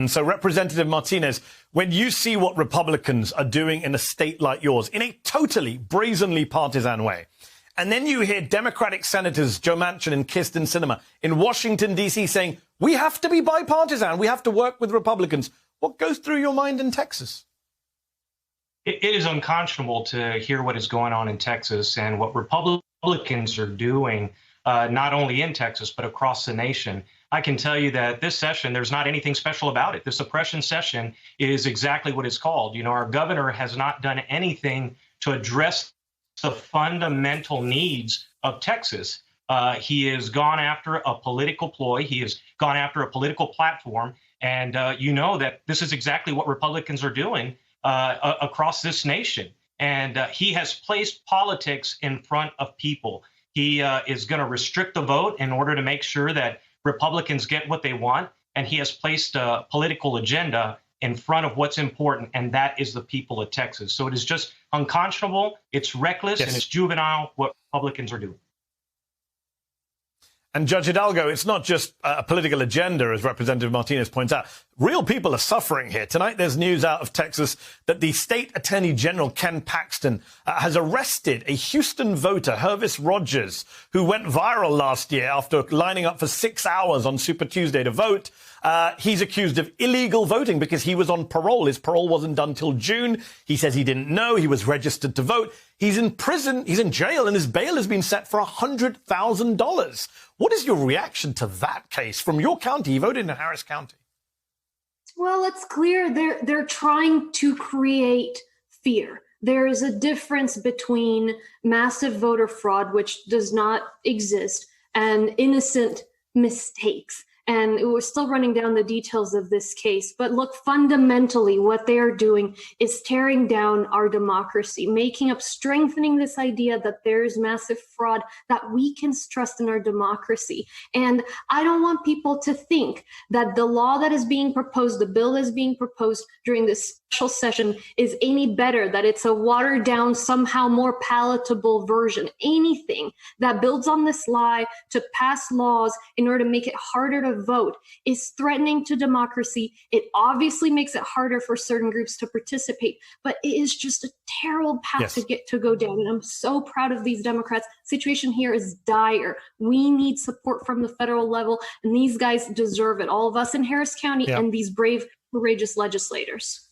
And so, Representative Martinez, when you see what Republicans are doing in a state like yours, in a totally brazenly partisan way, and then you hear Democratic Senators Joe Manchin and Kyrsten Sinema in Washington, D.C. saying, we have to be bipartisan, we have to work with Republicans, what goes through your mind in Texas? It is unconscionable to hear what is going on in Texas and what Republicans are doing, not only in Texas, but across the nation. I can tell you that this session, there's not anything special about it. The suppression session is exactly what it's called. You know, our governor has not done anything to address the fundamental needs of Texas. He has gone after a political ploy. He has gone after a political platform. And you know that this is exactly what Republicans are doing across this nation. And he has placed politics in front of people. He is going to restrict the vote in order to make sure that Republicans get what they want, and he has placed a political agenda in front of what's important, and that is the people of Texas. So it is just unconscionable, it's reckless, and it's juvenile what Republicans are doing. And Judge Hidalgo, it's not just a political agenda, as Representative Martinez points out. Real people are suffering here. Tonight, there's news out of Texas that the state attorney general, Ken Paxton, has arrested a Houston voter, Hervis Rogers, who went viral last year after lining up for 6 hours on Super Tuesday to vote. He's accused of illegal voting because he was on parole. His parole wasn't done till June. He says he didn't know. He was registered to vote. He's in prison. He's in jail, and his bail has been set for $100,000. What is your reaction to that case from your county? You voted in Harris County. Well, it's clear they're trying to create fear. There is a difference between massive voter fraud, which does not exist, and innocent mistakes. And we're still running down the details of this case. But look, fundamentally, what they are doing is tearing down our democracy, strengthening this idea that there is massive fraud that weakens trust in our democracy. And I don't want people to think that the law that is being proposed, the bill that is being proposed during this special session is any better, that it's a watered down, somehow more palatable version. Anything that builds on this lie to pass laws in order to make it harder to vote is threatening to democracy. It obviously makes it harder for certain groups to participate, but it is just a terrible path to go down. And I'm so proud of these Democrats. Situation here is dire. We need support from the federal level, and these guys deserve it. All of us in Harris County and these brave, courageous legislators.